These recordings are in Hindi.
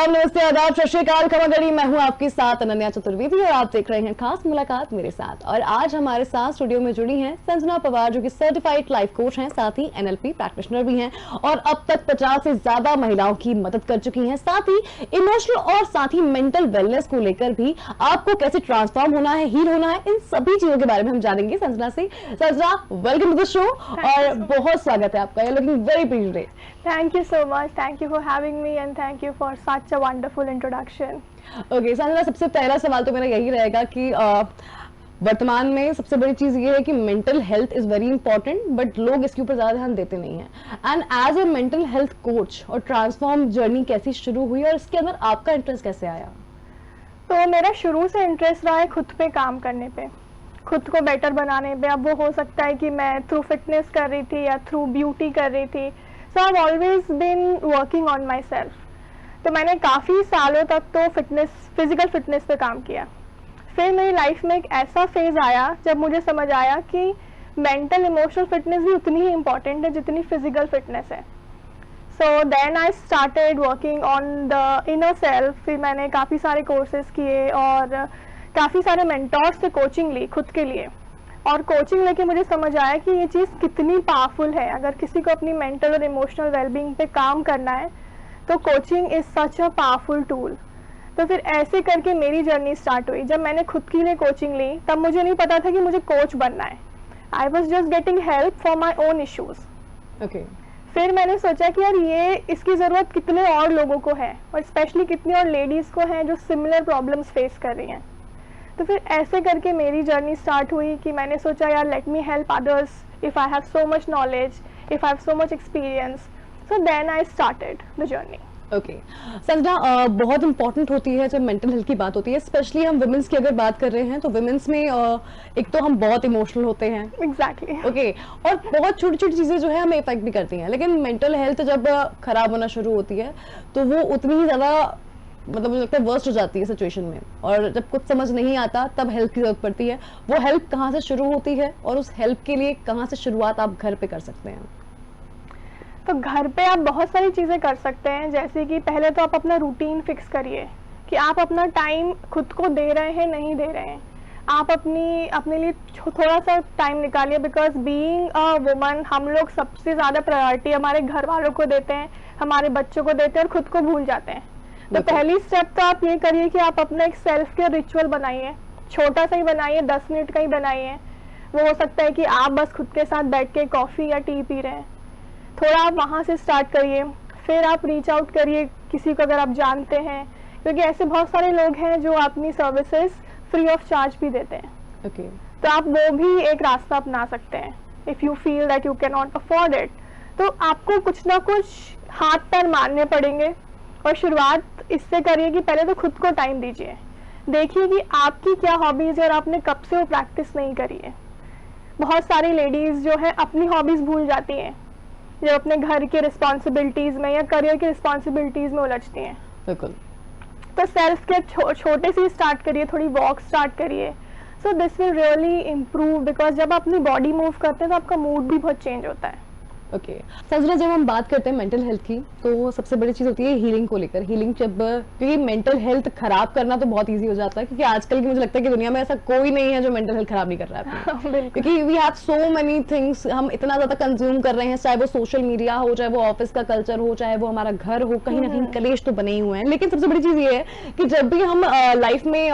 सलाम, नमस्ते, आदाब, सत श्री अकाल, खमागड़ी। मैं हूं आपके साथ अनन्या चतुर्वेदी और आप देख रहे हैं खास मुलाकात मेरे साथ। और आज हमारे साथ स्टूडियो में जुड़ी हैं संजना पवार, जो कि सर्टिफाइड लाइफ कोच हैं, साथ ही एनएलपी प्रैक्टिशनर भी हैं और अब तक 50 से ज्यादा महिलाओं की मदद कर चुकी हैं। साथ ही इमोशनल और साथ ही मेंटल वेलनेस को लेकर भी आपको कैसे ट्रांसफॉर्म होना है, हील होना है, इन सभी चीजों के बारे में हम जानेंगे संजना से। Sanjana, welcome to the show और बहुत स्वागत है आपका। You looking very pretty today. Thank you so much. Thank you for having me and thank you for such a wonderful introduction. Okay, Sanjana, सबसे पहला सवाल तो मेरा यही रहेगा कि वर्तमान में सबसे बड़ी चीज ये है कि mental health is very important, but लोग इसके ऊपर ज्यादा ध्यान देते नहीं हैं। And as a mental health coach और ट्रांसफॉर्म जर्नी कैसी शुरू हुई और इसके अंदर आपका इंटरेस्ट कैसे आया? तो मेरा शुरू से इंटरेस्ट रहा है खुद पे काम करने पे, खुद को बेटर बनाने पे। अब वो हो सकता है कि मैं थ्रू फिटनेस कर रही थी या थ्रू ब्यूटी कर रही थी। So I've always been working on myself. तो मैंने काफ़ी सालों तक तो फिजिकल फिटनेस पे काम किया। फिर मेरी लाइफ में एक ऐसा फेज आया जब मुझे समझ आया कि मेंटल इमोशनल फिटनेस भी उतनी ही इम्पॉर्टेंट है जितनी फिजिकल फिटनेस है। So then I started working on the inner self. फिर मैंने काफ़ी सारे कोर्सेज किए और काफ़ी सारे मेंटोर्स से कोचिंग ली खुद के लिए। और कोचिंग लेके मुझे समझ आया कि ये चीज़ कितनी पावरफुल है। अगर किसी को अपनी मेंटल और इमोशनल वेलबींग पे काम करना है तो coaching is such a powerful tool. तो फिर ऐसे करके मेरी जर्नी स्टार्ट हुई। जब मैंने खुद के लिए कोचिंग ली तब मुझे नहीं पता था कि मुझे कोच बनना है। I was just getting help for my own issues. Okay. फिर मैंने सोचा कि यार ये इसकी ज़रूरत कितने और लोगों को है और स्पेशली कितनी और लेडीज़ को है जो सिमिलर प्रॉब्लम्स फेस कर रही हैं। तो फिर ऐसे करके मेरी जर्नी स्टार्ट हुई कि मैंने सोचा यार let me help others if I have so much knowledge, if I have so much experience. So then I started the journey. Okay Sanjana, बहुत इंपॉर्टेंट होती है जब मेंटल हेल्थ की बात होती है, स्पेशली हम वुमेन्स की अगर बात कर रहे हैं तो वुमेन्स में एक तो हम बहुत इमोशनल होते हैं। एग्जैक्टली। ओके, और बहुत छोटी छोटी चीज़ें जो है हमें इफेक्ट भी करती हैं, लेकिन मेंटल हेल्थ जब खराब होना शुरू होती है तो वो उतनी ही ज़्यादा मतलब मुझे लगता है वर्स्ट हो जाती है सिचुएशन में। और जब कुछ समझ नहीं आता तब हेल्प की जरूरत पड़ती है। वो हेल्प कहाँ से शुरू होती है और उस हेल्प के लिए कहाँ से शुरुआत आप घर पे कर सकते हैं? तो घर पे आप बहुत सारी चीज़ें कर सकते हैं। जैसे कि पहले तो आप अपना रूटीन फिक्स करिए कि आप अपना टाइम खुद को दे रहे हैं नहीं दे रहे हैं। आप अपने लिए थोड़ा सा टाइम निकालिए, बिकॉज बीइंग अ वुमन हम लोग सबसे ज़्यादा प्रायोरिटी हमारे घर वालों को देते हैं, हमारे बच्चों को देते हैं और खुद को भूल जाते हैं। तो पहली स्टेप तो आप ये करिए कि आप अपना एक सेल्फ केयर रिचुअल बनाइए। छोटा सा ही बनाइए, 10 मिनट का ही बनाइए। वो हो सकता है कि आप बस खुद के साथ बैठ के कॉफ़ी या टी पी रहे हैं। थोड़ा आप वहाँ से स्टार्ट करिए। फिर आप रीच आउट करिए किसी को अगर आप जानते हैं, क्योंकि ऐसे बहुत सारे लोग हैं जो अपनी सर्विसेज फ्री ऑफ चार्ज भी देते हैं। ओके। तो आप वो भी एक रास्ता अपना सकते हैं if you feel that you can not afford it. तो आपको कुछ ना कुछ हाथ पैर मारने पड़ेंगे और शुरुआत इससे करिए कि पहले तो खुद को टाइम दीजिए। देखिए कि आपकी क्या हॉबीज़ है और आपने कब से वो प्रैक्टिस नहीं करी है। बहुत सारी लेडीज़ जो है अपनी हॉबीज़ भूल जाती हैं जो अपने घर के रिस्पॉन्सिबिलिटीज़ में या करियर की रिस्पॉन्सिबिलिटीज़ में उलझती हैं। बिल्कुल। तो सेल्फ केयर छोटे से स्टार्ट करिए, थोड़ी वॉक स्टार्ट करिए। So this will really improve, because जब अपनी बॉडी मूव करते हैं तो आपका मूड भी बहुत चेंज होता है। ओके संजना, जब हम बात करते हैं मेंटल हेल्थ की तो सबसे बड़ी चीज़ होती है हीलिंग को लेकर। हीलिंग जब, क्योंकि मेंटल हेल्थ खराब करना तो बहुत इजी हो जाता है, क्योंकि आजकल की मुझे लगता है कि दुनिया में ऐसा कोई नहीं है जो मेंटल हेल्थ खराब नहीं कर रहा है क्योंकि we have so many things. हम इतना ज़्यादा कंज्यूम कर रहे हैं, चाहे वो सोशल मीडिया हो, चाहे वो ऑफिस का कल्चर हो, चाहे वो हमारा घर हो, कहीं ना कहीं कलेश तो बने ही हुए हैं। लेकिन सबसे बड़ी चीज़ ये है कि जब भी हम लाइफ में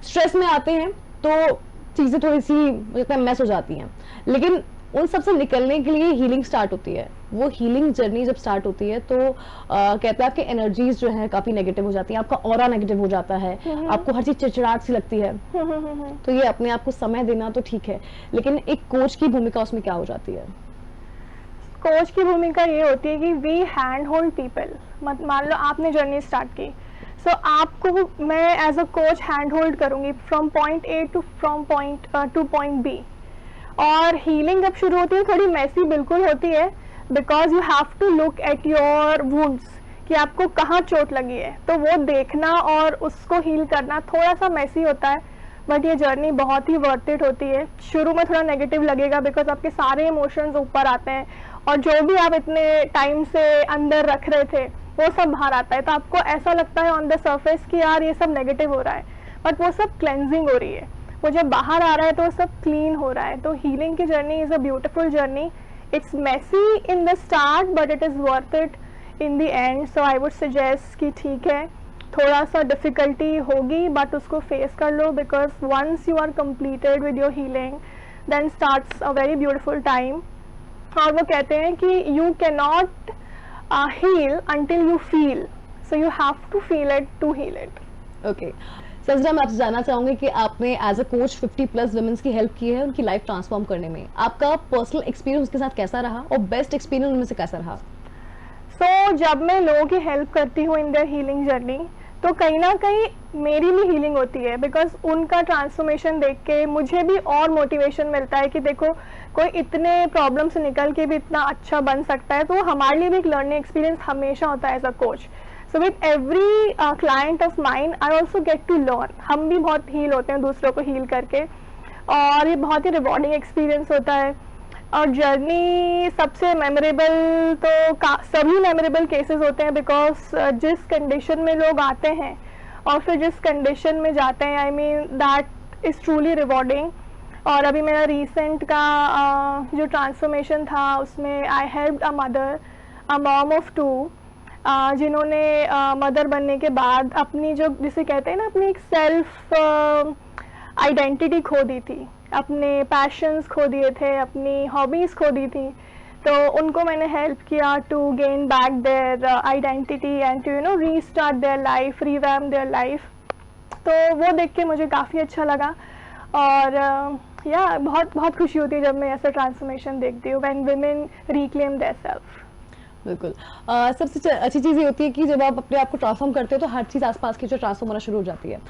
स्ट्रेस में आते हैं तो चीज़ें थोड़ी सी मुझे लगता है मैस हो जाती हैं, लेकिन उन सब से निकलने के लिए हीलिंग स्टार्ट होती है। वो हीलिंग जर्नी जब स्टार्ट होती है तो कहते हैं आपके एनर्जीज जो है काफी नेगेटिव हो जाती है, आपका ऑरा नेगेटिव हो जाता है, आपको हर चीज चिड़चिड़ाहट सी लगती है। तो ये अपने आप को समय देना तो ठीक है, लेकिन एक कोच की भूमिका उसमें क्या हो जाती है? कोच की भूमिका ये होती है कि वी हैंड होल्ड पीपल। मान लो आपने जर्नी स्टार्ट की, सो आपको मैं as a coach hand hold करूंगी from point A to point B. और हीलिंग जब शुरू होती है थोड़ी मैसी बिल्कुल होती है, because you have to look at your wounds कि आपको कहाँ चोट लगी है। तो वो देखना और उसको हील करना थोड़ा सा मैसी होता है, बट ये जर्नी बहुत ही वर्थ इट होती है। शुरू में थोड़ा नेगेटिव लगेगा बिकॉज आपके सारे इमोशंस ऊपर आते हैं और जो भी आप इतने टाइम से अंदर रख रहे थे वो सब बाहर आता है। तो आपको ऐसा लगता है ऑन द सरफेस कि यार ये सब नेगेटिव हो रहा है, बट वो सब क्लेंजिंग हो रही है। वो जब बाहर आ रहा है तो वो सब क्लीन हो रहा है। तो हीलिंग की journey is a beautiful journey. It's messy in the start but it is worth it in the end. So I would suggest कि ठीक है, थोड़ा सा डिफ़िकल्टी होगी बट उसको फेस कर लो, because once you are completed with your healing then starts a very beautiful time. और वो कहते हैं कि you can not heal until you feel, so you have to feel it to heal it. Okay Sanjana, मैं आपसे जानना चाहूंगी कि आपने एज अ कोच 50+ वुमेन्स की हेल्प की है उनकी लाइफ ट्रांसफॉर्म करने में, आपका पर्सनल एक्सपीरियंस उसके साथ कैसा रहा और बेस्ट एक्सपीरियंस उनमें से कैसा रहा? सो जब मैं लोगों की हेल्प करती हूँ इन देयर हीलिंग जर्नी, तो कहीं ना कहीं मेरी भी हीलिंग होती है, बिकॉज उनका ट्रांसफॉर्मेशन देख के मुझे भी और मोटिवेशन मिलता है कि देखो कोई इतने प्रॉब्लम से निकल के भी इतना अच्छा बन सकता है। तो हमारे लिए भी एक लर्निंग एक्सपीरियंस हमेशा होता है as a coach. So with every client of mine I also get to learn. हम भी बहुत हील होते हैं दूसरों को हील करके, और ये बहुत ही रिवॉर्डिंग एक्सपीरियंस होता है। और जर्नी सबसे मेमोरेबल तो सभी मेमोरेबल केसेस होते हैं, बिकॉज जिस कंडीशन में लोग आते हैं और फिर जिस कंडीशन में जाते हैं, I mean that is truly rewarding. और अभी मेरा रिसेंट का जो ट्रांसफॉर्मेशन था उसमें आई हेल्प्ड अ मॉम ऑफ 2 जिन्होंने मदर बनने के बाद अपनी जो जिसे कहते हैं ना अपनी एक सेल्फ आइडेंटिटी खो दी थी, अपने पैशंस खो दिए थे, अपनी हॉबीज़ खो दी थी। तो उनको मैंने हेल्प किया to gain back their identity and to you know restart their life, revamp their life. तो वो देख के मुझे काफ़ी अच्छा लगा, और या बहुत बहुत खुशी होती है जब मैं ऐसा ट्रांसफॉर्मेशन देखती हूँ, when women reclaim their self. बिल्कुल। सबसे अच्छी चीज़ ये होती है कि जब आप अपने आप को ट्रांसफॉर्म करते हो तो हर चीज़ आसपास की जो ट्रांसफॉर्म होना शुरू हो जाती है।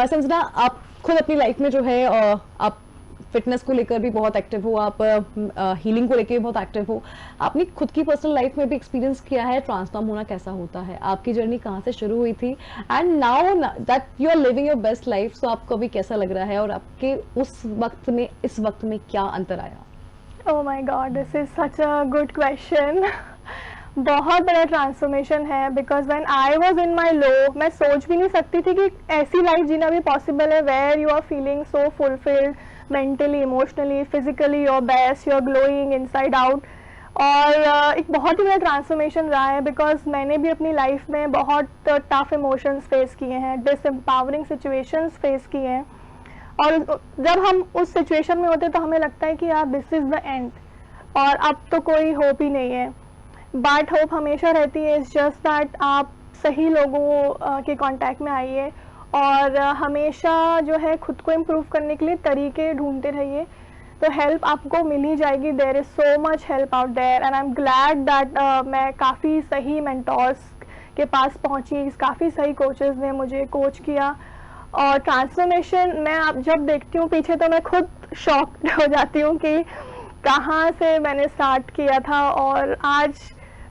संजना, आप खुद अपनी लाइफ में जो है आप फिटनेस को लेकर भी बहुत एक्टिव हो, आप हीलिंग को लेकर भी बहुत एक्टिव हो, आपने खुद की पर्सनल लाइफ में भी एक्सपीरियंस किया है ट्रांसफॉर्म होना कैसा होता है, आपकी जर्नी कहाँ से शुरू हुई थी, and now that you are living your best life, so आपको अभी कैसा लग रहा है और आपके उस वक्त में इस वक्त में क्या अंतर आया? Oh my god, this is such a good question. बहुत बड़ा ट्रांसफॉर्मेशन है, because when I was in my low मैं सोच भी नहीं सकती थी कि ऐसी लाइफ जीना भी पॉसिबल है, where you are feeling so fulfilled mentally, emotionally, physically your best, you are glowing inside out. और एक बहुत ही बड़ा ट्रांसफॉर्मेशन रहा है, बिकॉज मैंने भी अपनी लाइफ में बहुत टफ इमोशंस फेस किए हैं, डिसएम्पावरिंग सिचुएशंस फेस किए हैं। और जब हम उस सिचुएशन में होते हैं तो हमें लगता है कि यार दिस इज़ द एंड और अब तो कोई होप ही नहीं है, बट होप हमेशा रहती है। इट्स जस्ट दैट आप सही लोगों के कांटेक्ट में आइए और हमेशा जो है खुद को इम्प्रूव करने के लिए तरीके ढूंढते रहिए, तो हेल्प आपको मिल ही जाएगी। There is so much help out there and I am glad that मैं काफ़ी सही मेंटोर्स के पास पहुंची, काफ़ी सही कोचेस ने मुझे कोच किया। और ट्रांसफॉर्मेशन मैं आप जब देखती हूँ पीछे तो मैं खुद शॉक हो जाती हूँ कि कहाँ से मैंने स्टार्ट किया था और आज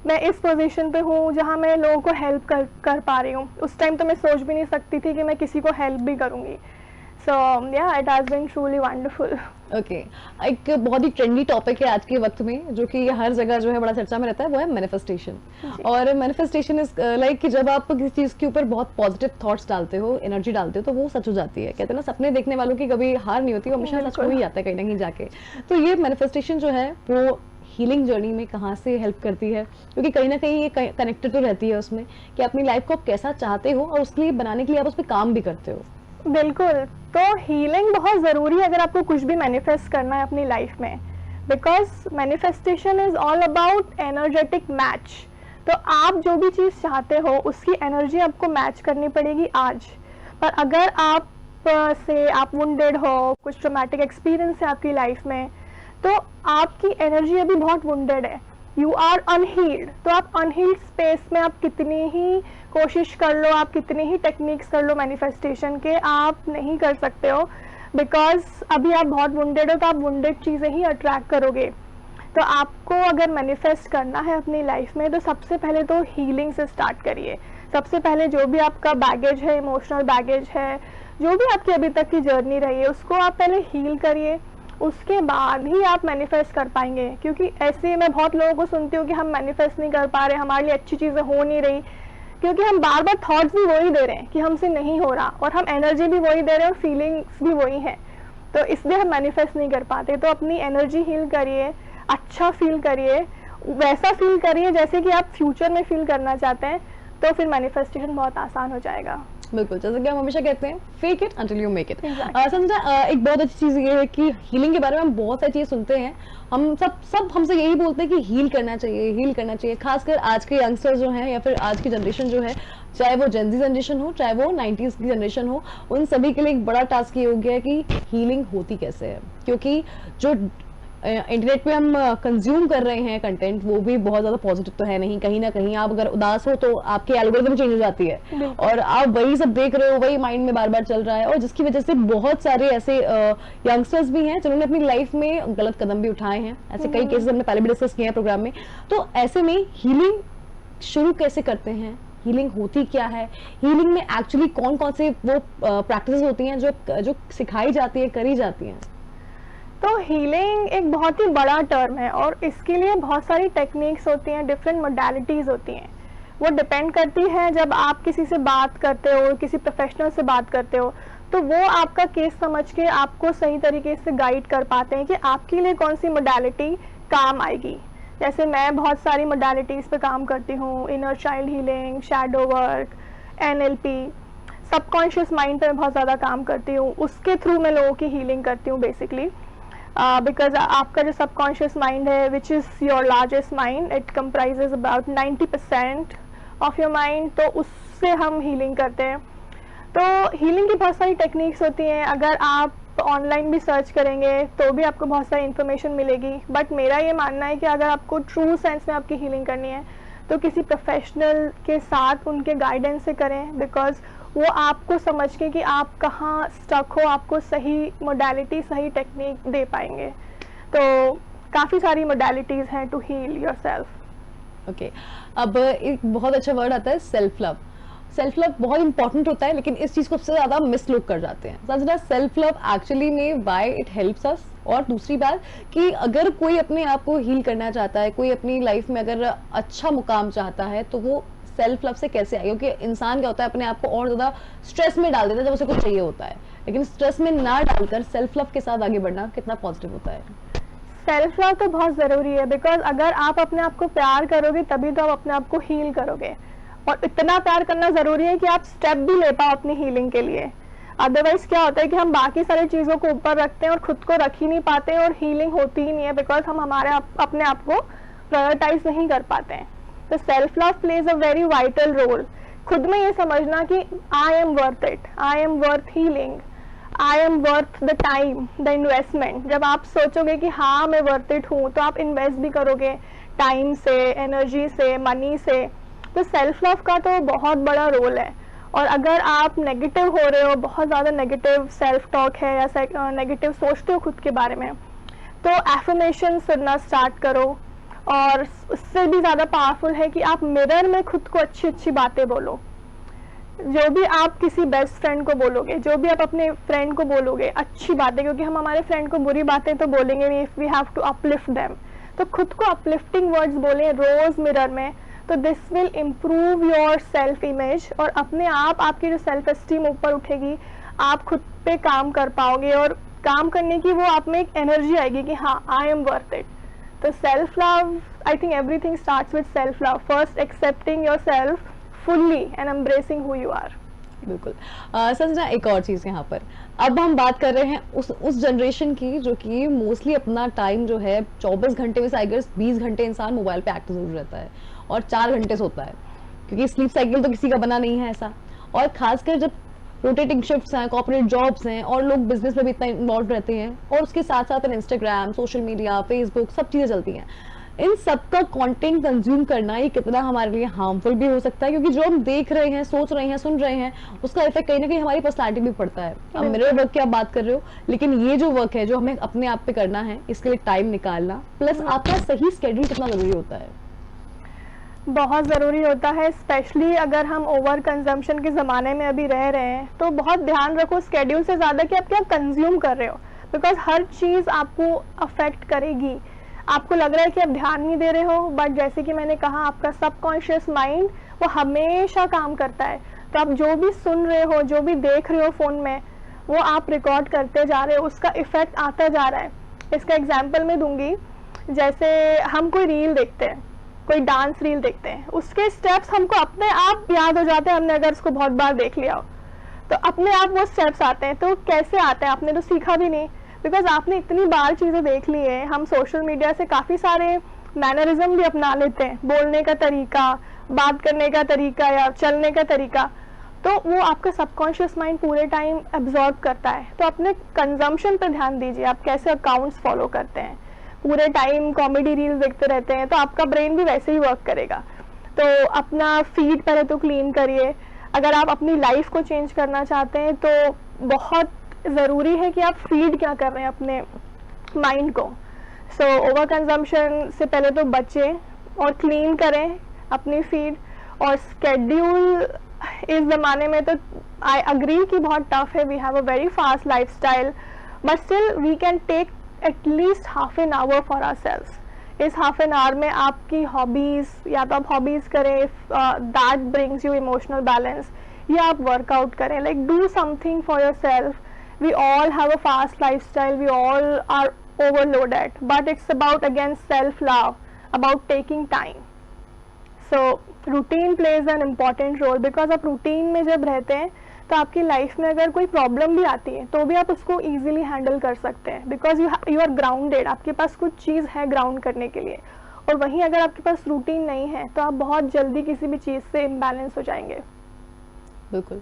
मैं इस पोजीशन पे हूँ जहाँ मैं लोगों को हेल्प कर पा रही हूँ। उस टाइम तो मैं सोच भी नहीं सकती थी कि मैं किसी को हेल्प भी करूँगी। So yeah it has been truly wonderful. Okay, एक बहुत ही ट्रेंडी टॉपिक है आज के वक्त में जो कि हर जगह जो है बड़ा चर्चा में रहता है, वो है मैनिफेस्टेशन। और मैनिफेस्टेशन इज लाइक कि जब आप किसी चीज़ के ऊपर बहुत पॉजिटिव थॉट्स डालते हो, एनर्जी डालते हो, तो वो सच हो जाती है। कहते हैं ना, सपने देखने वालों की कभी हार नहीं होती, वो हमेशा सच हो ही जाता है कहीं ना कहीं जाके। तो ये मैनिफेस्टेशन जो है वो हीलिंग जर्नी में कहाँ से हेल्प करती है, क्योंकि कहीं ना कहीं ये कनेक्टेड तो रहती है उसमें कि अपनी लाइफ को आप कैसा चाहते हो और उसके लिए बनाने के लिए आप उस पर काम भी करते हो। बिल्कुल, तो हीलिंग बहुत ज़रूरी है अगर आपको कुछ भी मैनिफेस्ट करना है अपनी लाइफ में, because manifestation is all about energetic match. तो आप जो भी चीज़ चाहते हो उसकी एनर्जी आपको मैच करनी पड़ेगी आज। पर अगर आप वुंडेड हो, कुछ ट्रॉमेटिक एक्सपीरियंस है आपकी लाइफ में, तो आपकी एनर्जी अभी बहुत वुंडेड है, यू आर अनहील्ड। तो आप अनहील्ड स्पेस में आप कितनी ही कोशिश कर लो, आप कितनी ही टेक्निक्स कर लो मैनिफेस्टेशन के, आप नहीं कर सकते हो, बिकॉज अभी आप बहुत वुंडेड हो, तो आप वुंडेड चीज़ें ही अट्रैक्ट करोगे। तो आपको अगर मैनिफेस्ट करना है अपनी लाइफ में, तो सबसे पहले तो हीलिंग से स्टार्ट करिए। सबसे पहले जो भी आपका बैगेज है, इमोशनल बैगेज है, जो भी आपकी अभी तक की जर्नी रही है, उसको आप पहले हील करिए। उसके बाद ही आप मैनिफेस्ट कर पाएंगे। क्योंकि ऐसे मैं बहुत लोगों को सुनती हूँ कि हम मैनिफेस्ट नहीं कर पा रहे, हमारे लिए अच्छी चीज़ें हो नहीं रही, क्योंकि हम बार बार थॉट्स भी वही दे रहे हैं कि हमसे नहीं हो रहा, और हम एनर्जी भी वही दे रहे हैं और फीलिंग्स भी वही हैं, तो इसलिए हम मैनिफेस्ट नहीं कर पाते। तो अपनी एनर्जी हील करिए, अच्छा फील करिए, वैसा फील करिए जैसे कि आप फ्यूचर में फील करना चाहते हैं, तो फिर मैनिफेस्टेशन बहुत आसान हो जाएगा। बिल्कुल, जैसे कि हम हमेशा कहते हैं fake it until you make it. Sanjana, एक बहुत अच्छी चीज़ ये है कि हीलिंग के बारे में हम बहुत सारी चीज़ सुनते हैं, हम सब हमसे यही बोलते हैं कि हील करना चाहिए, खासकर आज के यंगस्टर्स जो हैं या फिर आज की जनरेशन जो है, चाहे वो जेनजी जनरेशन हो, चाहे वो 90s की जनरेशन हो, उन सभी के लिए एक बड़ा टास्क ये हो गया है कि हीलिंग होती कैसे है। क्योंकि जो इंटरनेट पे हम कंज्यूम कर रहे हैं कंटेंट, वो भी बहुत ज्यादा पॉजिटिव तो है नहीं। कहीं ना कहीं आप अगर उदास हो तो आपकी एल्गोरिथम चेंज हो जाती है और आप वही सब देख रहे हो, वही माइंड में बार बार चल रहा है, और जिसकी वजह से बहुत सारे ऐसे यंगस्टर्स भी हैं जिन्होंने अपनी लाइफ में गलत कदम भी उठाए हैं। ऐसे कई केसेस हमने पहले भी डिस्कस किए हैं प्रोग्राम में। तो ऐसे में हीलिंग शुरू कैसे करते हैं, हीलिंग होती क्या है, हीलिंग में एक्चुअली कौन कौन से वो प्रैक्टिस होती हैं जो सिखाई जाती है, करी जाती हैं? तो हीलिंग एक बहुत ही बड़ा टर्म है और इसके लिए बहुत सारी टेक्निक्स होती हैं, डिफरेंट मोडालिटीज़ होती हैं। वो डिपेंड करती है, जब आप किसी से बात करते हो, किसी प्रोफेशनल से बात करते हो, तो वो आपका केस समझ के आपको सही तरीके से गाइड कर पाते हैं कि आपके लिए कौन सी मोडालिटी काम आएगी। जैसे मैं बहुत सारी मोडालिटीज़ पे काम करती हूँ, inner child healing, shadow work, NLP, subconscious mind पे मैं बहुत ज़्यादा काम करती हूँ। उसके थ्रू मैं लोगों की हीलिंग करती हूँ बेसिकली, बिकॉज आपका जो सबकॉन्शियस माइंड है, which is your largest mind, it comprises about 90% of your mind, तो उससे हम हीलिंग करते हैं। तो हीलिंग की बहुत सारी टेक्निक्स होती हैं, अगर आप ऑनलाइन भी सर्च करेंगे तो भी आपको बहुत सारी इन्फॉर्मेशन मिलेगी। बट मेरा ये मानना है कि अगर आपको ट्रू सेंस में आपकी हीलिंग करनी है तो किसी प्रोफेशनल के साथ उनके गाइडेंस से करें, बिकॉज वो आपको समझ के कि आप कहाँ स्टक हो, आपको सही मोडालिटी, सही टेक्निक दे पाएंगे। तो काफ़ी सारी मोडालिटीज़ हैं टू हील योरसेल्फ। ओके, अब एक बहुत अच्छा वर्ड आता है सेल्फ लव। सेल्फ लव बहुत इंपॉर्टेंट होता है, लेकिन इस चीज को सबसे ज्यादा मिस लोग कर जाते हैं। संजना, सेल्फ लव एक्चुअली में व्हाई इट हेल्प्स अस, और दूसरी बात कि अगर कोई अपने आप को हील करना चाहता है, कोई अपनी लाइफ में अगर अच्छा मुकाम चाहता है, तो वो सेल्फ लव से कैसे आए? क्योंकि इंसान क्या होता है, अपने आप को और ज्यादा स्ट्रेस में डाल देता है जब उसे कुछ चाहिए होता है, लेकिन स्ट्रेस में ना डालकर सेल्फ लव के साथ आगे बढ़ना कितना पॉजिटिव होता है? सेल्फ लव तो बहुत ज़रूरी है, बिकॉज अगर आप अपने आप को प्यार करोगे तभी तो आप अपने आप को हील करोगे, और इतना प्यार करना ज़रूरी है कि आप स्टेप भी ले पाओ अपनी हीलिंग के लिए। अदरवाइज क्या होता है कि हम बाकी सारी चीज़ों को ऊपर रखते हैं और खुद को रख ही नहीं पाते और हीलिंग होती ही नहीं है, बिकॉज हम अपने आप को प्रायोरिटाइज नहीं कर पाते हैं। तो self love plays a very vital role. खुद में ये समझना कि I am worth it, I am worth healing, I am worth the time, the investment. जब आप सोचोगे कि हाँ मैं वर्थ इट हूँ, तो आप इन्वेस्ट भी करोगे टाइम से, एनर्जी से, मनी से। तो सेल्फ लव का तो बहुत बड़ा रोल है। और अगर आप नेगेटिव हो रहे हो, बहुत ज़्यादा नेगेटिव सेल्फ टॉक है या नेगेटिव सोचते हो खुद के बारे में, तो एफर्मेशन सुनना स्टार्ट करो। और उससे भी ज़्यादा पावरफुल है कि आप मिरर में खुद को अच्छी अच्छी बातें बोलो। जो भी आप किसी बेस्ट फ्रेंड को बोलोगे, जो भी आप अपने फ्रेंड को बोलोगे, अच्छी बातें, क्योंकि हम हमारे फ्रेंड को बुरी बातें तो बोलेंगे नहीं, if we have to uplift them. तो खुद को अपलिफ्टिंग वर्ड्स बोलें रोज़ मिरर में, तो this will improve your self image, और अपने आप आपकी जो सेल्फ एस्टीम ऊपर उठेगी, आप खुद पे काम कर पाओगे, और काम करने की वो आप में एक एनर्जी आएगी कि हाँ आई एम वर्थ इट। तो self love, I think everything starts with self love. First accepting yourself fully and embracing who you are. बिल्कुल। संजना, एक और चीज़ यहाँ पर, अब हम बात कर रहे हैं उस जनरेशन की जो कि मोस्टली अपना टाइम जो है 24 घंटे में से आई गेस 20 घंटे इंसान मोबाइल पे एक्टिव जरूर रहता है और 4 घंटे सोता है, क्योंकि स्लीप साइकिल तो किसी का बना नहीं है ऐसा। और खासकर जब रोटेटिंग शिफ्ट्स हैं, कॉर्पोरेट जॉब्स हैं, और लोग बिजनेस में भी इतना इन्वॉल्व रहते हैं, और उसके साथ साथ इंस्टाग्राम, सोशल मीडिया, फेसबुक, सब चीज़ें चलती हैं। इन सबका कंटेंट कंज्यूम करना ये कितना हमारे लिए हार्मफुल भी हो सकता है, क्योंकि जो हम देख रहे हैं, सोच रहे हैं, सुन रहे हैं, उसका इफेक्ट कहीं ना कहीं हमारी पर्सनालिटी भी पड़ता है। अब मिरर वर्क की आप बात कर रहे हो, लेकिन ये जो वर्क है जो हमें अपने आप पे करना है, इसके लिए टाइम निकालना, प्लस आपका सही स्केड्यूल कितना जरूरी होता है? बहुत ज़रूरी होता है, स्पेशली अगर हम ओवर कंजम्पशन के ज़माने में अभी रह रहे हैं, तो बहुत ध्यान रखो स्केड्यूल से ज़्यादा कि आप क्या कंज्यूम कर रहे हो। बिकॉज हर चीज़ आपको अफेक्ट करेगी। आपको लग रहा है कि आप ध्यान नहीं दे रहे हो, बट जैसे कि मैंने कहा आपका सबकॉन्शियस माइंड वो हमेशा काम करता है। तो आप जो भी सुन रहे हो, जो भी देख रहे हो फ़ोन में, वो आप रिकॉर्ड करते जा रहे हो, उसका इफेक्ट आता जा रहा है। इसका एग्जाम्पल मैं दूंगी, जैसे हम कोई रील देखते हैं, कोई डांस रील देखते हैं, उसके स्टेप्स हमको अपने आप याद हो जाते हैं, हमने अगर उसको बहुत बार देख लिया हो तो अपने आप वो स्टेप्स आते हैं। तो कैसे आते हैं, आपने तो सीखा भी नहीं, बिकॉज आपने इतनी बार चीज़ें देख ली है। हम सोशल मीडिया से काफ़ी सारे मैनरिज्म भी अपना लेते हैं, बोलने का तरीका, बात करने का तरीका या चलने का तरीका, तो वो आपका सबकॉन्शियस माइंड पूरे टाइम एब्जॉर्ब करता है। तो अपने कंजम्पशन पे ध्यान दीजिए, आप कैसे अकाउंट्स फॉलो करते हैं, पूरे टाइम कॉमेडी रील्स देखते रहते हैं तो आपका ब्रेन भी वैसे ही वर्क करेगा। तो अपना फीड पहले तो क्लीन करिए। अगर आप अपनी लाइफ को चेंज करना चाहते हैं तो बहुत ज़रूरी है कि आप फीड क्या कर रहे हैं अपने माइंड को। सो ओवर कंजम्पशन से पहले तो बचें और क्लीन करें अपनी फीड। और स्केड्यूल इस ज़माने में तो आई अग्री कि बहुत टफ है, we have a very fast lifestyle, but still we can take at least half an hour for ourselves. इस हाफ एन आवर में आपकी हॉबीज़, या तो आप हॉबीज़ करें that brings you emotional balance, या आप वर्कआउट करें, like do something for yourself. We all have a fast lifestyle, we all are overloaded, but it's about again self-love, about taking time. So routine plays an important role, because आप routine में जब रहते हैं तो आपकी लाइफ में अगर कोई प्रॉब्लम भी आती है तो भी आप उसको easily हैंडल कर सकते हैं, बिकॉज यू आर ग्राउंडेड, आपके पास कुछ चीज़ है ग्राउंड करने के लिए। और वहीं अगर आपके पास रूटीन नहीं है तो आप बहुत जल्दी किसी भी चीज़ से इम्बैलेंस हो जाएंगे। बिल्कुल,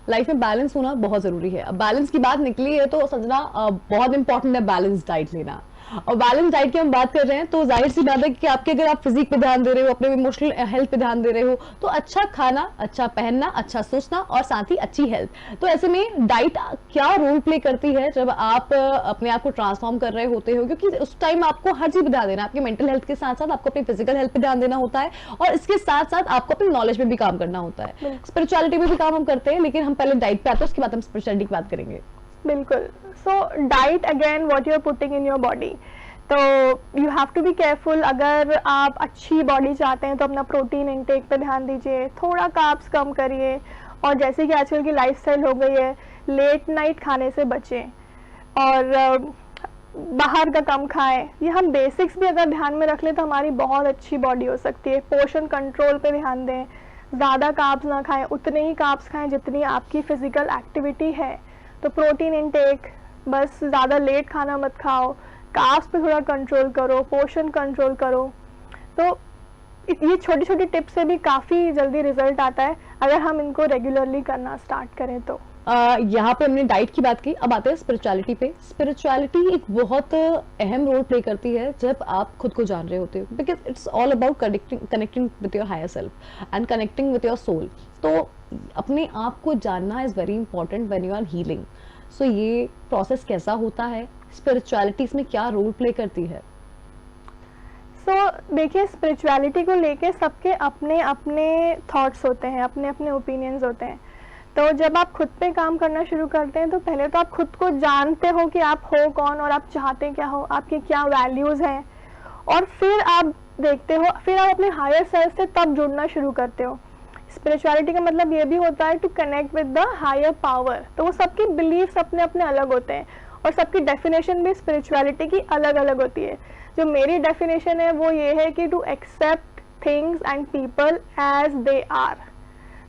लाइफ में बैलेंस होना बहुत जरूरी है। अब बैलेंस की बात निकली है तो समझना बहुत इंपॉर्टेंट है बैलेंस डाइट लेना। और बैलेंस डाइट की हम बात कर रहे हैं तो जाहिर सी बात है कि आपके, अगर आप फिजिक पे ध्यान दे रहे हो, अपने इमोशनल हेल्थ पे ध्यान दे रहे हो, तो अच्छा खाना, अच्छा पहनना, अच्छा सोचना और साथ ही अच्छी हेल्थ। तो ऐसे में डाइट क्या रोल प्ले करती है जब आप अपने आप को ट्रांसफॉर्म कर रहे होते हो, क्योंकि उस टाइम आपको हर चीज पे ध्यान देना, आपकी मेंटल हेल्थ के साथ साथ आपको अपनी फिजिकल हेल्थ पे ध्यान देना होता है, और इसके साथ साथ आपको अपनी नॉलेज पे भी काम करना होता है। स्पिरिचुअलिटी में भी काम हम करते हैं, लेकिन हम पहले डाइट पे आते हैं, उसके बाद हम स्पिरिचुअलिटी की बात करेंगे। बिल्कुल। So diet again what you are putting in your body, तो you have to be careful. अगर आप अच्छी बॉडी चाहते हैं तो अपना प्रोटीन इंटेक पे ध्यान दीजिए, थोड़ा कार्ब्स कम करिए, और जैसे कि आजकल की लाइफस्टाइल हो गई है, लेट नाइट खाने से बचें और बाहर का कम खाएं। ये हम बेसिक्स भी अगर ध्यान में रख लें तो हमारी बहुत अच्छी बॉडी हो सकती है। पोर्शन कंट्रोल पे ध्यान दें, ज़्यादा कार्ब्स ना खाएं, उतने ही कार्ब्स खाएं जितनी आपकी फिजिकल एक्टिविटी है। तो प्रोटीन इंटेक, बस ज़्यादा लेट खाना मत खाओ, कार्ब्स पे थोड़ा कंट्रोल करो, पोर्शन कंट्रोल करो। तो ये छोटी छोटी टिप्स से भी काफ़ी जल्दी रिजल्ट आता है अगर हम इनको रेगुलरली करना स्टार्ट करें तो। यहाँ पे हमने डाइट की बात की, अब आते हैं स्पिरिचुअलिटी पे। स्पिरिचुअलिटी एक बहुत अहम रोल प्ले करती है जब आप खुद को जान रहे होते हो, because it's all about connecting with your higher self and connecting with your soul. तो अपने आप को जानना is very important when you are healing. So ये प्रोसेस कैसा होता है, स्पिरिचुअलिटी इसमें क्या रोल प्ले करती है? देखिए, स्पिरिचुअलिटी को लेके सबके अपने अपने थॉट्स होते हैं, अपने अपने ओपिनियंस होते हैं। तो जब आप खुद पे काम करना शुरू करते हैं तो पहले तो आप खुद को जानते हो कि आप हो कौन और आप चाहते क्या हो, आपके क्या वैल्यूज़ हैं, और फिर आप देखते हो, फिर आप अपने हायर सेल्फ से तब जुड़ना शुरू करते हो। स्पिरिचुअलिटी का मतलब ये भी होता है to connect with the higher power. तो वो सबके बिलीव्स अपने अपने अलग होते हैं और सबकी डेफिनेशन भी स्पिरिचुअलिटी की अलग अलग होती है। जो मेरी डेफिनेशन है वो ये है कि to accept things and people as they are.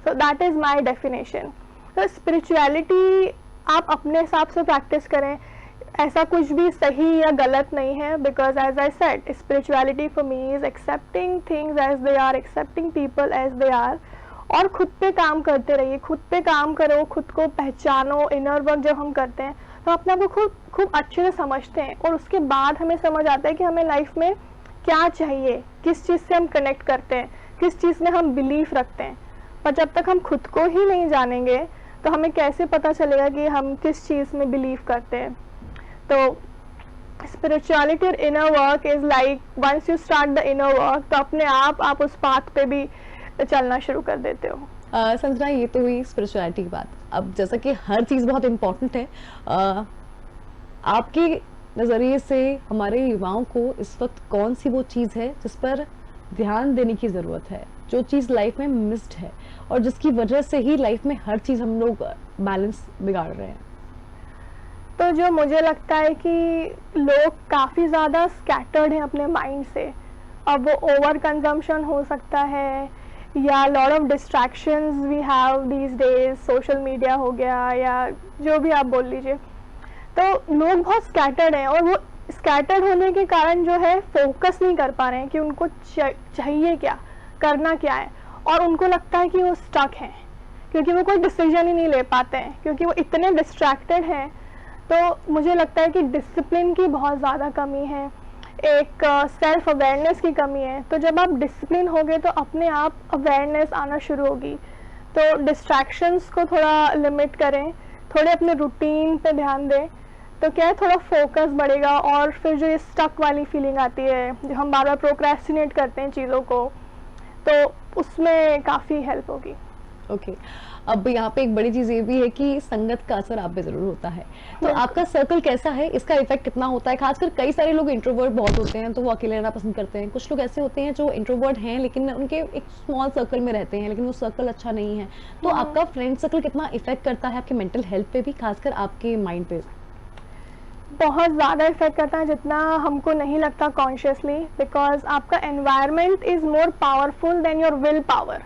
So that is my definition. तो स्पिरिचुअलिटी आप अपने हिसाब से प्रैक्टिस करें, ऐसा कुछ भी सही या गलत नहीं है, because as I said spirituality for me is accepting things as they are, accepting people as they are. और खुद पे काम करते रहिए, खुद पे काम करो, खुद को पहचानो। इनर वर्क जब हम करते हैं तो अपने आप को खूब अच्छे से समझते हैं, और उसके बाद हमें समझ आता है कि हमें लाइफ में क्या चाहिए, किस चीज़ से हम कनेक्ट करते हैं, किस चीज़ में हम बिलीफ रखते हैं। पर जब तक हम खुद को ही नहीं जानेंगे तो हमें कैसे पता चलेगा कि हम किस चीज़ में बिलीव करते हैं। तो स्पिरिचुअलिटी और inner work is like once you start the inner work तो अपने आप उस पाथ पे भी चलना शुरू कर देते हो। संजना, ये तो हुई स्पिरिचुअलिटी की बात। अब जैसा कि हर चीज़ बहुत इम्पोर्टेंट है, आपके नजरिए से हमारे युवाओं को इस वक्त कौन सी वो चीज है जिस पर ध्यान देने की जरूरत है, जो चीज लाइफ में मिस्ड है और जिसकी वजह से ही लाइफ में हर चीज हम लोग बैलेंस बिगाड़ रहे हैं? तो जो मुझे लगता है कि लोग काफ़ी ज़्यादा स्कैटर्ड हैं अपने माइंड से। अब वो ओवर कंजम्पशन हो सकता है या lot of distractions we have these days, social media हो गया या जो भी आप बोल लीजिए। तो लोग बहुत स्कैटर्ड हैं और वो स्कैटर्ड होने के कारण जो है फोकस नहीं कर पा रहे हैं कि उनको चाहिए क्या, करना क्या है, और उनको लगता है कि वो स्टक हैं क्योंकि वो कोई डिसीजन ही नहीं ले पाते हैं क्योंकि वो इतने डिस्ट्रैक्टेड हैं। तो मुझे लगता है कि डिसिप्लिन की बहुत ज़्यादा कमी है, एक सेल्फ अवेयरनेस की कमी है। तो जब आप डिसिप्लिन होगे तो अपने आप अवेयरनेस आना शुरू होगी। तो डिस्ट्रैक्शंस को थोड़ा लिमिट करें, थोड़े अपने रूटीन पे ध्यान दें, तो क्या है थोड़ा फोकस बढ़ेगा। और फिर जो ये स्टक वाली फीलिंग आती है, जो हम बार बार प्रोक्रेस्टिनेट करते हैं चीज़ों को, तो उसमें काफ़ी हेल्प होगी। ओके अब यहाँ पे एक बड़ी चीज ये भी है कि संगत का असर आप पे जरूर होता है। तो आपका सर्कल कैसा है, इसका इफेक्ट कितना होता है? खासकर कई सारे लोग इंट्रोवर्ट बहुत होते हैं तो वो अकेले रहना पसंद करते हैं। कुछ लोग ऐसे होते हैं जो इंट्रोवर्ट हैं लेकिन उनके एक स्मॉल सर्कल में रहते हैं लेकिन वो सर्कल अच्छा नहीं है। तो आपका फ्रेंड सर्कल कितना इफेक्ट करता है आपके मेंटल हेल्थ पे भी, खासकर आपके माइंड पे? बहुत ज़्यादा इफेक्ट करता है, जितना हमको नहीं लगता कॉन्शियसली, बिकॉज आपका environment is more powerful than your will power.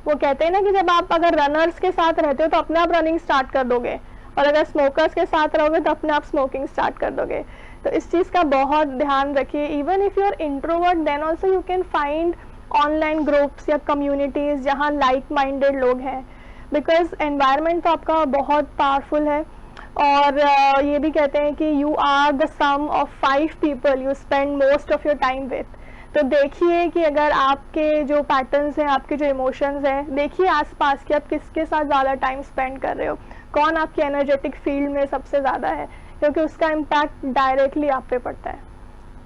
वो कहते हैं ना कि जब आप अगर रनर्स के साथ रहते हो तो अपने आप रनिंग स्टार्ट कर दोगे, और अगर स्मोकर्स के साथ रहोगे तो अपने आप स्मोकिंग स्टार्ट कर दोगे। तो इस चीज़ का बहुत ध्यान रखिए। Even if you are introvert then also you can find online groups या कम्युनिटीज़ जहाँ लाइक माइंडेड लोग हैं, बिकॉज एनवायरनमेंट तो आपका बहुत पावरफुल है। और ये भी कहते हैं कि you are the sum of 5 people you spend most of your time with. तो देखिए कि अगर आपके जो पैटर्न्स हैं, आपके जो इमोशंस हैं, देखिए आसपास कि आप किसके साथ ज़्यादा टाइम स्पेंड कर रहे हो, कौन आपके एनर्जेटिक फील्ड में सबसे ज़्यादा है, क्योंकि उसका इम्पैक्ट डायरेक्टली आप पे पड़ता है।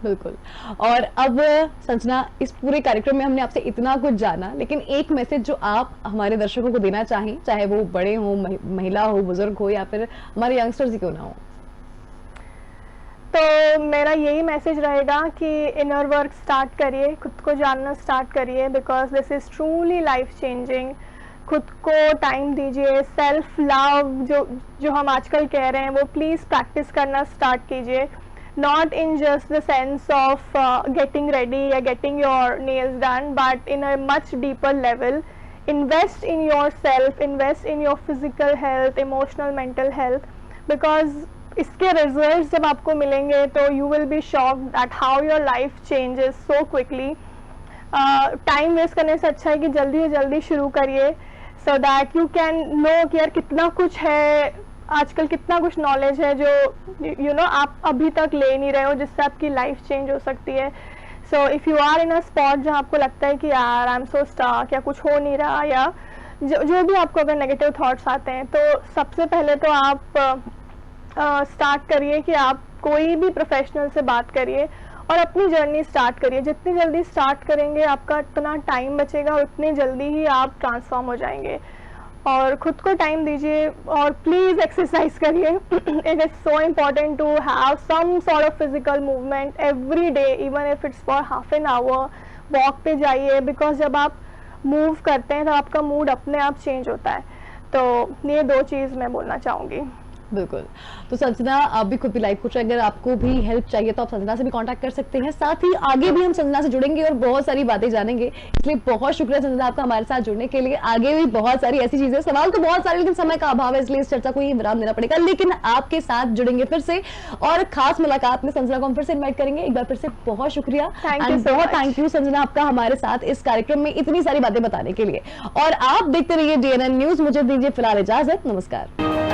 बिल्कुल। और अब संजना, इस पूरे कार्यक्रम में हमने आपसे इतना कुछ जाना, लेकिन एक मैसेज जो आप हमारे दर्शकों को देना चाहें, चाहे वो बड़े हो, महिला हो, बुजुर्ग हो या फिर हमारे यंगस्टर्स ही क्यों ना हो। तो मेरा यही मैसेज रहेगा कि इनर वर्क स्टार्ट करिए, खुद को जानना स्टार्ट करिए, because this is truly life changing. खुद को टाइम दीजिए, सेल्फ लव जो हम आजकल कह रहे हैं वो प्लीज़ प्रैक्टिस करना स्टार्ट कीजिए। Not in just the sense of getting ready or getting your nails done, but in a much deeper level. Invest in yourself, invest in your physical health, emotional, mental health, because इसके results जब आपको मिलेंगे तो you will be shocked at how your life changes so quickly. Time waste करने से अच्छा है कि जल्दी से जल्दी शुरू करिए, so that you can know कि यार कितना कुछ है, आजकल कितना कुछ नॉलेज है जो यू नो आप अभी तक ले नहीं रहे हो, जिससे आपकी लाइफ चेंज हो सकती है। So if you are in a spot जहाँ आपको लगता है कि यार आई एम सो स्टक या कुछ हो नहीं रहा, या जो भी आपको अगर नेगेटिव थॉट्स आते हैं, तो सबसे पहले तो आप स्टार्ट करिए कि आप कोई भी प्रोफेशनल से बात करिए और अपनी जर्नी स्टार्ट करिए। जितनी जल्दी स्टार्ट करेंगे आपका इतना टाइम बचेगा और उतनी जल्दी ही आप ट्रांसफॉर्म हो जाएंगे। और खुद को टाइम दीजिए और प्लीज़ एक्सरसाइज करिए। It is so important to have some sort of physical movement every day, even if it's for half an hour. Walk पे जाइए, बिकॉज जब आप मूव करते हैं तो आपका मूड अपने आप चेंज होता है। तो ये 2 चीज़ मैं बोलना चाहूँगी। बिल्कुल। तो संजना, आप भी खुद भी लाइफ कोच, अगर आपको भी हेल्प चाहिए तो आप संजना से भी कांटेक्ट कर सकते हैं। साथ ही आगे भी हम संजना से जुड़ेंगे और बहुत सारी बातें जानेंगे, इसलिए बहुत शुक्रिया संजना आपका हमारे साथ जुड़ने के लिए। आगे भी बहुत सारी ऐसी चीजें, सवाल तो बहुत सारे, लेकिन समय का अभाव है, इसलिए इस चर्चा को ये विराम देना पड़ेगा। लेकिन आपके साथ जुड़ेंगे फिर से और खास मुलाकात में संजना को हम फिर से इन्वाइट करेंगे। एक बार फिर से बहुत शुक्रिया, बहुत थैंक यू संजना आपका हमारे साथ इस कार्यक्रम में इतनी सारी बातें बताने के लिए। और आप देखते रहिए DNN न्यूज। मुझे दीजिए फिलहाल इजाजत, नमस्कार।